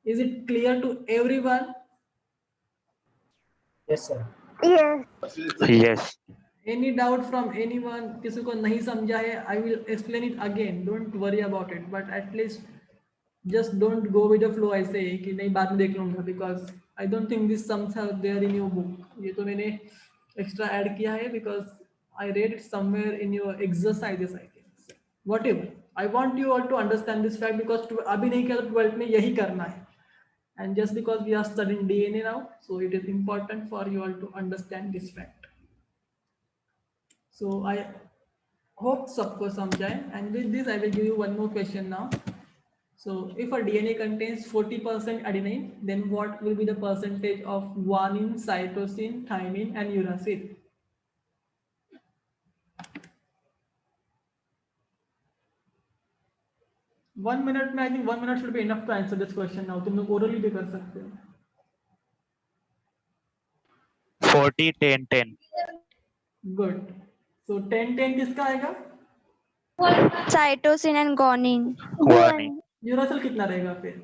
Is it clear to everyone? Yes, sir. Yes. Yes. Any doubt from anyone? किसी को नहीं समझा है? I will explain it again. Don't worry about it. But at least just don't go with the flow. I say कि नहीं बाद में देख लूँगा, because I don't think these sums are there in your book. ये तो मैंने extra add किया है because I read it somewhere in your exercises, I think. Whatever. I want you all to understand this fact because अभी नहीं किया तो 12th में यही करना है. And just because we are studying DNA now, so it is important for you all to understand this fact. So I hope सबको समझाए. And with this, I will give you one more question now. So if a DNA contains 40% adenine, then what will be the percentage of guanine, cytosine, thymine, and uracil? One minute में I think 1 minute should be enough to answer this question now. तुम लोग orally भी कर सकते हो. 40, 10, 10. Good. So 10-10 किसका आएगा? Cytosine and guanine. Guanine. Uracil कितना रहेगा फिर?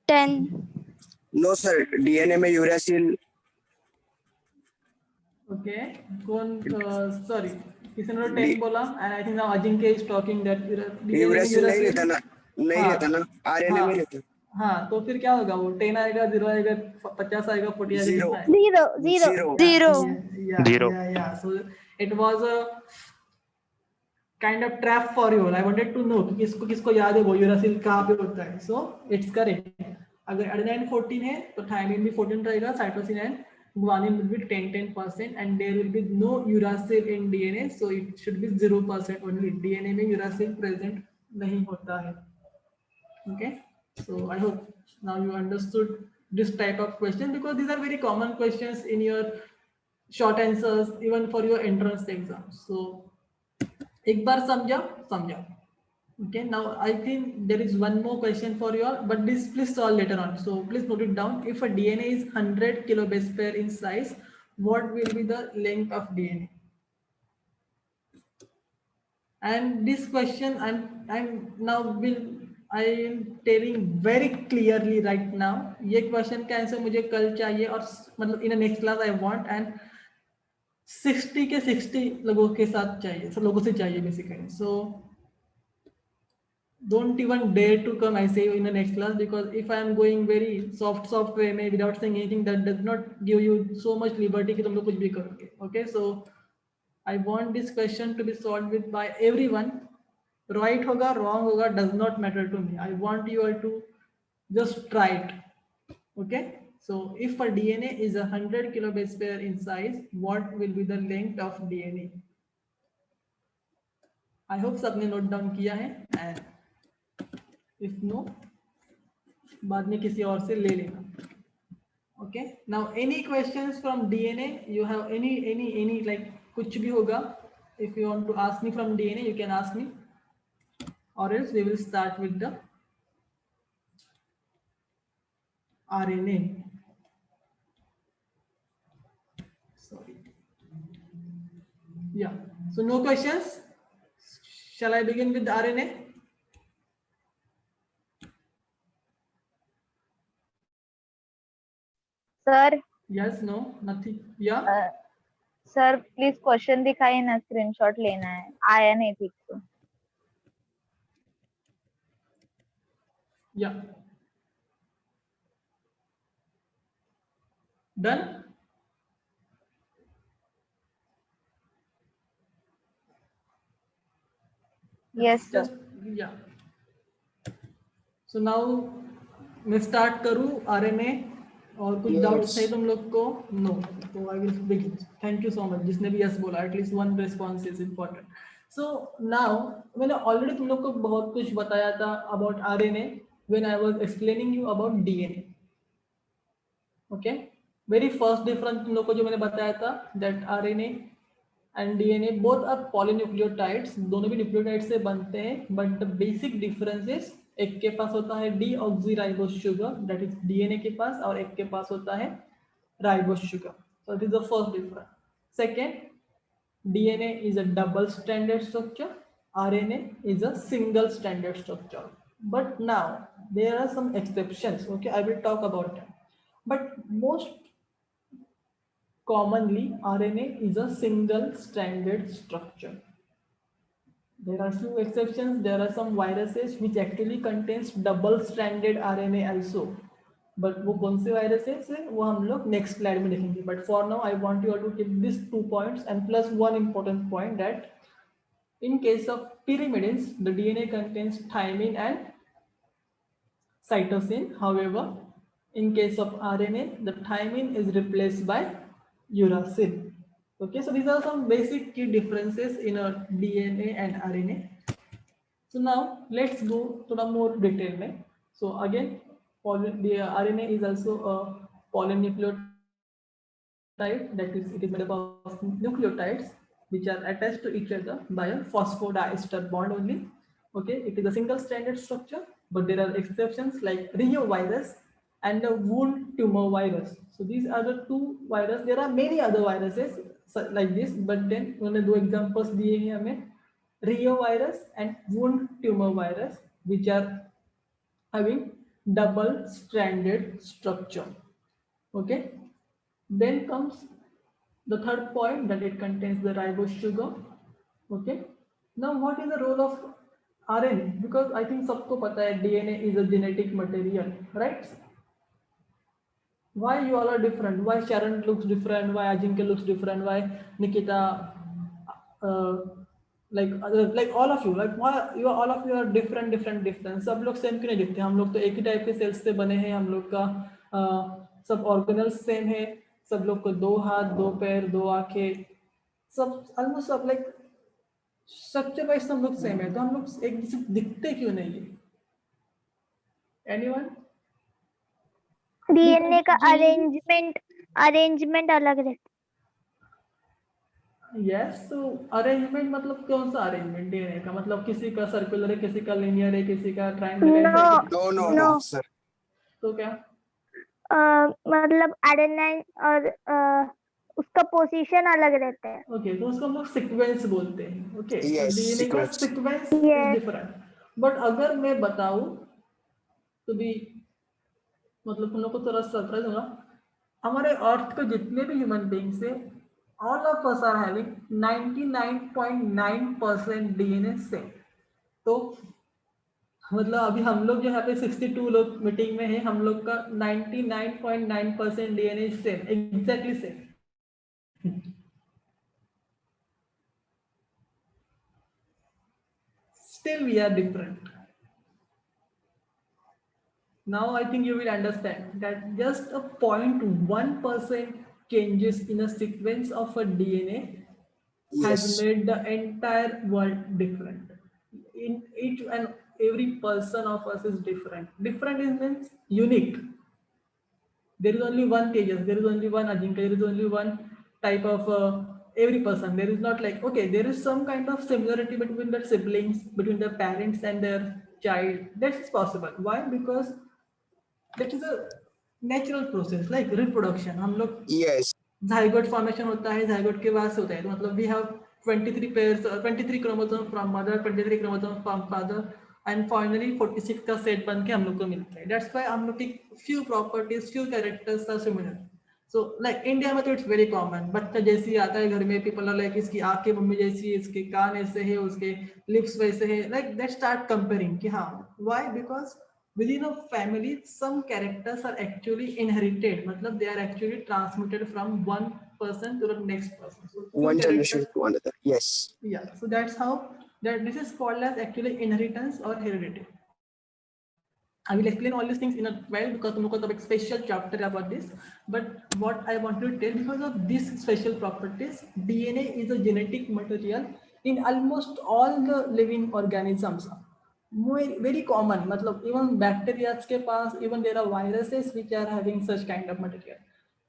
10. नो सर, डीएनए में यूरासिल. ओके, कौन? सॉरी, किसी ने 10 बोला. And I think now Ajinkya is talking that uracil नहीं रहता ना, नहीं रहता ना, आरएनए में रहता. हाँ, तो फिर क्या होगा? वो 10 आएगा, 0 आएगा, 50 आएगा, 40 आएगा, Zero. कितना है? Zero. Zero. Yeah. So it was a kind of trap for you. I wanted to know कि किसको याद है वो यूरासिल कहाँ पे होता है. So it's correct. अगर एडेनाइन 14 है तो थायमिन भी 14 रहेगा, cytosine and guanine will be 10% and there will be no uracil in DNA, so it should be 0% only. DNA में uracil present नहीं होता है. Okay, so I hope now you understood this type of question, because these are very common questions in your short answers even for your entrance exam. So एक बार समझा. Okay, now I think there is one more question for you all, but this please solve later on. So please note it down. If a DNA is 100 kilobase pair in size, what will be the length of DNA? And this question I am telling very clearly right now. ये question का answer मुझे कल चाहिए, और मतलब in the next class I want, and 60 के 60 लोगों के साथ चाहिए, सब लोगों से चाहिए basically. So don't even dare to come, I say, in the next class, because if I am going very soft way में without saying anything, that does not give you so much liberty कि तुम लोग कुछ भी करोगे. Okay, so I want this question to be solved with by everyone. Right होगा, wrong होगा, does not matter to me. I want you all to just try it. Okay, so if a DNA is 100 kilobase pair in size, what will be the length of DNA? I hope सबने note down किया है, and if no, बाद में किसी और से ले लेना. Okay, now any questions from DNA? You have any like कुछ भी होगा, if you want to ask me from DNA, you can ask me, or else we will start with the RNA. Sorry. Yeah, so no questions. Shall I begin with the RNA? Sir Yes, no, nothing. Yeah. Sir please question दिखाइए ना, screenshot लेना है, आया नहीं ठीक से. Yeah. Done. Yes, sir. Just yeah. So now मैं start करूँ RNA, और कुछ Yes. डाउट्स है तुम लोग को? No. So I will begin. Thank you so much. जिसने भी yes बोला, at least one response is important. So now मैंने already तुम लोग को बहुत कुछ बताया था about RNA when I was explaining you about DNA. Okay. Very first difference तुम लोग को जो मैंने बताया था, that RNA and DNA both are polynucleotides, दोनों भी न्यूक्लियोटाइड से बनते हैं, but the basic difference is एक के पास होता है deoxyribose sugar, that is DNA के पास, और एक के पास होता है ribose sugar. So this is the first difference. Second, DNA is a double stranded structure, RNA is a single stranded structure. But now there are some exceptions. Okay, I will talk about them. But most commonly, RNA is a single stranded structure. There are few exceptions. There are some viruses which actually contains double stranded RNA also. But वो कौन से viruses है वो हम लोग next slide में देखेंगे. But for now, I want you all to keep these 2 points and plus one important point, that in case of pyrimidines, the DNA contains thymine and cytosine. However, in case of RNA, the thymine is replaced by uracil. Okay, so these are some basic key differences in our DNA and RNA. So now let's go to the more detail में. So again, the RNA is also a polynucleotide, that is, it is made up of nucleotides which are attached to each other by a phosphodiester bond only. Okay, it is a single stranded structure, but there are exceptions like reovirus and the wound tumor virus. So these are the 2 viruses. There are many other viruses like this, but then मैंने 2 examples दिए हैं हमें, reovirus and wound tumor virus, which are having double stranded structure. Okay, then comes the third point, that it contains the ribose sugar. Okay, now what is the role of RNA? Because I think सबको पता है DNA is a genetic material, right? Why you all are different? Why Sharon looks different? Why Ajinkya looks different? Why Nikita, like all of you, like why all of you are different. सब लोग same क्यों नहीं दिखते? हम लोग तो एक ही type के सेल्स से बने हैं, हम लोग का सब ऑर्गेनल्स सेम है, सब लोग को 2 हाथ 2 पैर 2 आंखें, सब ऑलमोस्ट सब लाइक स्ट्रक्चर वाइज सब लोग सेम है, तो हम लोग एक दूसरे दिखते क्यों नहीं है? एनीवन? डीएनए का genes- अरेंजमेंट अलग रहता यस, तो अरेंजमेंट मतलब कौन सा अरेंजमेंट? डीएनए का मतलब किसी का सर्कुलर है, किसी का लिनियर है, किसी का ट्रायंगल है, No. No no No. No sir, तो क्या? मतलब एडेनाइन और उसका पोजीशन अलग रहता है। ओके, तो उसको हम लोग सीक्वेंस बोलते हैं। ओके, Yes, डीएनए का sequence. Sequence is Yes. Different. But अगर मैं बताऊं तो भी मतलब तुम लोग को थोड़ा सरप्राइज होगा, हमारे अर्थ के जितने भी ह्यूमन बींग्स है, all of us are having 99.9% DNA same. तो मतलब अभी हम लोग जो यहाँ पे 62 लोग मीटिंग में है, हम लोग का 99.9% DNA same, exactly same. Still we are different. Now I think you will understand that just a 0.1% changes in a sequence of a DNA has Yes. made the entire world different. In each and every person of us is different. Different is means unique. There is only one Tejas, there is only one Ajinkya, there is only one type of every person. There is not like, okay, there is some kind of similarity between the siblings, between the parents and their child. That is possible. Why? Because that is a natural process, like reproduction. हम लोग Yes. zygote formation होता है, zygote के बाद से होता है, तो मतलब we have 23 pairs, 23 chromosomes from mother, 23 chromosomes from father, and finally 46 का सेट बन के हम लोग को मिलता है. That's why हम लोग की few properties, few characters are similar. So like India में तो it's very common. बच्चा जैसे ही आता है घर में, people are like इसकी आंखें मम्मी जैसी है, इसके कान ऐसे है, उसके lips वैसे है. Like they start comparing कि हाँ, why? Because within a family some characters are actually inherited, matlab they are actually transmitted from one person to the next person. So few One generation characters, to another. Yes. yeah, so that's how that this is called as actually inheritance or heredity. I will explain all these things in a while because tumko to a special chapter about this, but what I want to tell, because of these special properties, DNA is a genetic material in almost all the living organisms. Very common, matlab even bacteria के पास, even there are viruses which are having such kind of material.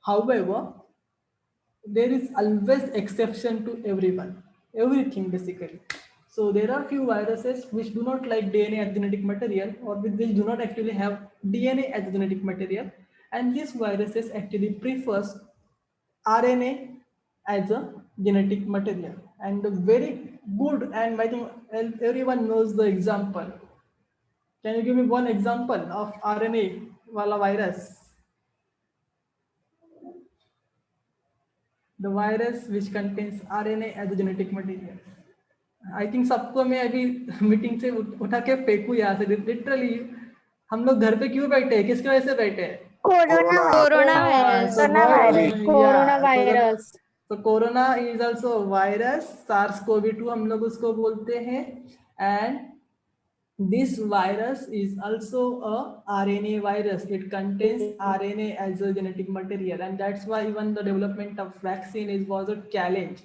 However, there is always exception to everything basically. So there are few viruses which do not like DNA as genetic material, or which do not actually have DNA as genetic material, and these viruses actually prefers RNA as a genetic material. And the very good, and I think everyone knows the example. Can you give me one example of RNA wala virus? The virus which contains RNA as a genetic material. I think सबको मैं अभी meeting से उठा के फेंकू यहाँ से. Literally हम लोग घर पे क्यों बैठे हैं, किसकी वजह से बैठे हैं? Corona Coronavirus. So Coronavirus. Coronavirus. So corona is also a virus. SARS-CoV-2 हम लोग उसको बोलते हैं, and this virus is also a RNA virus. It contains RNA as a genetic material, and that's why even the development of vaccine was a challenge.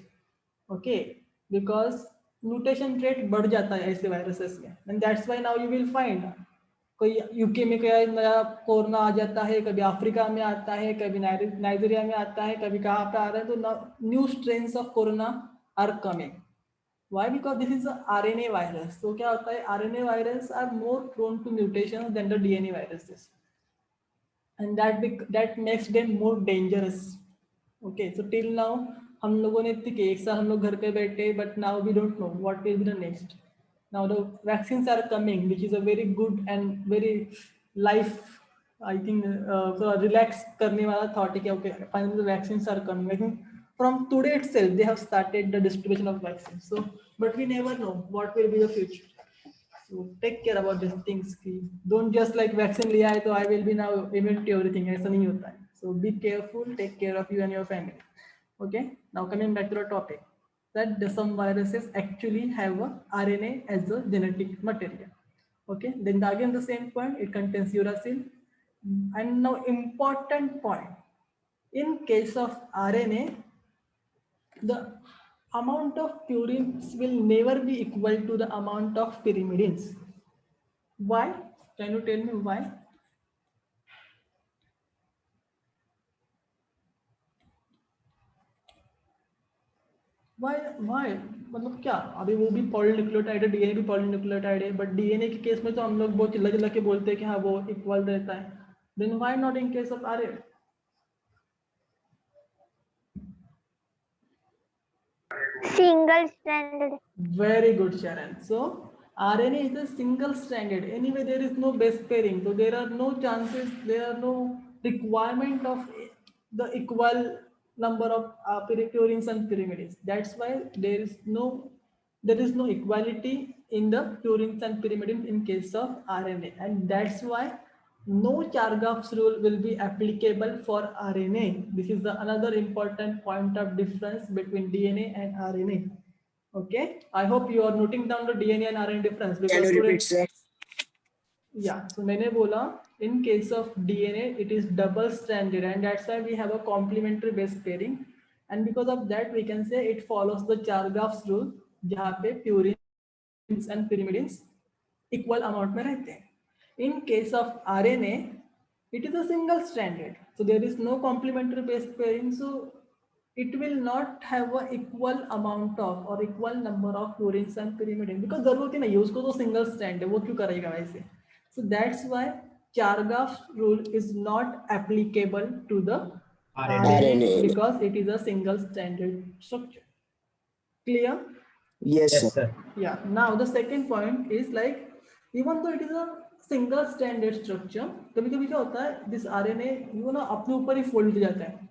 Okay, because mutation rate बढ़ जाता है ऐसे viruses में, and that's why now you will find कोई UK में क्या नया corona आ जाता है, कभी अफ्रीका में आता है, कभी नाइजीरिया में आता है, कभी कहाँ पे आ रहा है, तो new strains of corona are coming. Why? Because this is a RNA virus. So क्या होता है, RNA virus are more prone to mutations than the DNA viruses, and that makes them more dangerous. Okay, so till now हम लोगों ने ठीक है, एक साल हम लोग घर पे बैठे, but now we don't know what will be the next. Now the vaccines are coming, which is a very good and very life, I think so relax करने वाला thought है कि okay, finally the vaccines are coming. I think from today itself they have started the distribution of vaccines. So but we never know what will be the future. So take care about these things. Don't just like vaccine लिया है तो I will be now immune to everything. ऐसा नहीं होता है. So be careful, take care of you and your family. Okay, now coming back to the topic, that some viruses actually have a RNA as a genetic material. Okay, then again the same point, it contains uracil. And now important point, In case of RNA, the amount of purines will never be equal to the amount of pyrimidines. Why? Can you tell me why? Why? मतलब क्या, अभी वो भी polynucleotide है, DNA भी polynucleotide है, but DNA के case में तो हम लोग बहुत चिल्ला चिल्ला के बोलते हैं कि हाँ वो इक्वल रहता है. Then why not in case of RNA? Single stranded. Very good, Sharon. So RNA is a single stranded. Anyway, there is no base pairing, so there are no chances, there are no requirement of the equal number of purines and pyrimidines. That's why there is no equality in the purines and pyrimidines in case of RNA, and that's why no Chargaff's rule will be applicable for RNA. This is another important point of difference between DNA and RNA. Okay, I hope you are noting down the DNA and RNA difference. Can you repeat, sir? Yeah, so मैंने बोला in case of DNA it is double stranded, and that's why we have a complementary base pairing, and because of that we can say it follows the Chargaff's rule जहाँ पे purines and pyrimidines equal amount में रहते हैं. In case of RNA it is a single stranded, so there is no complementary base pairing, so it will not have a equal amount of or equal number of purines and pyrimidines, because जरूरत ही नहीं है उसको, तो single strand है, वो क्यों करेगा वैसे. So that's why Chargaff's rule is not applicable to the RNA because it is a single stranded structure. Clear? Yes, Yes, sir. sir. Yeah. Now the second point is like, even though it is a single stranded structure, कभी कभी क्या होता है, this RNA वो ना अपने ऊपर ही fold हो जाता है,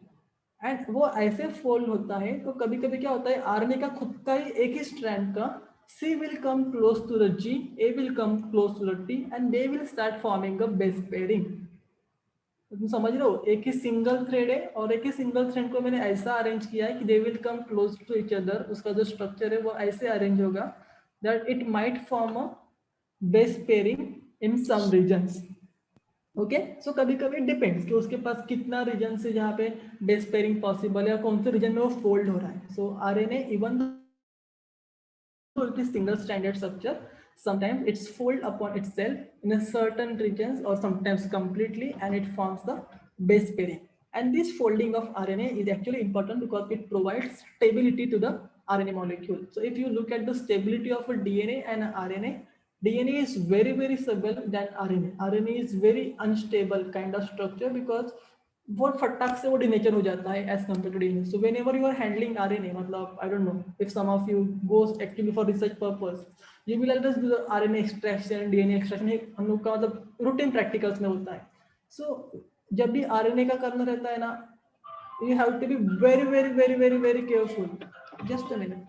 एंड वो ऐसे फोल्ड होता है तो कभी कभी क्या होता है, आरएनए का खुद का ही एक ही स्ट्रैंड का C will come close to the G, A will come close to the T, and they will start forming a base pairing. तुम समझ रहे हो, एक ही सिंगल थ्रेड है और एक ही सिंगल थ्रेड को मैंने ऐसा अरेंज किया है कि they will come close to each other. उसका जो स्ट्रक्चर है वो ऐसे अरेंज होगा that it might form a base pairing in some regions. Okay, so कभी कभी डिपेंड्स कि उसके पास कितना रीजन से जहाँ पे बेस पेयरिंग पॉसिबल है या कौन से रीजन में वो फोल्ड हो रहा है. सो RNA even it is single stranded structure, sometimes it's fold upon itself in a certain regions or sometimes completely, and it forms the base pairing. And this folding of RNA is actually important because it provides stability to the RNA molecule. So if you look at the stability of a DNA and RNA, DNA is very very stable than RNA. RNA is very unstable kind of structure because बहुत फटाक से वो denature हो जाता है as compare to DNA. So whenever you are handling RNA, मतलब I don't know if some of you goes actually for research purpose, you will always do the RNA extraction, DNA extraction. हम लोग का मतलब routine practicals में होता है. सो जब भी आरएनए का करना रहता है ना, you have to be very very very very very careful. Just a minute.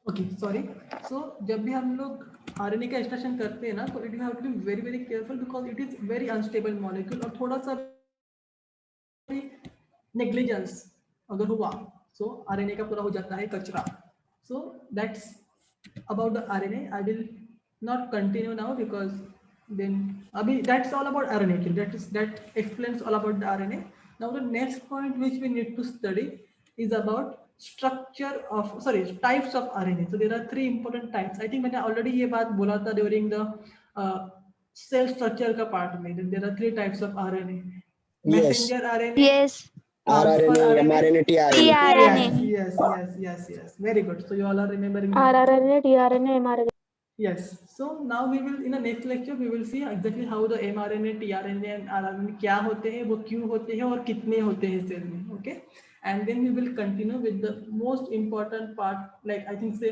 Okay sorry. So जब भी हम लोग आरएनए का एक्सट्रैक्शन करते हैं ना, तो it have to be very very careful because it is very unstable molecule, और थोड़ा सा नेग्लिजेंस अगर हुआ सो आरएनए का पूरा हो जाता है कचरा. So that's about the RNA. I will not continue now because then अभी that's all about RNA. That explains all about the RNA. Now the next point which we need to study is about structure of types of RNA. So there are 3 important types. I think मैंने already ये बात बोला था during the cell structure का part में. There are 3 types of RNA. Messenger RNA, Yes. transfer rRNA, RNA, mRNA, tRNA. tRNA. Yes. Very good. So you all are remembering. rRNA, tRNA, mRNA. Yes. So now we will in the next lecture we will see exactly how the mRNA, tRNA and rRNA क्या होते हैं, वो क्यों होते हैं और कितने होते हैं सेल में. Okay. And then we will continue with the most important part, like I can say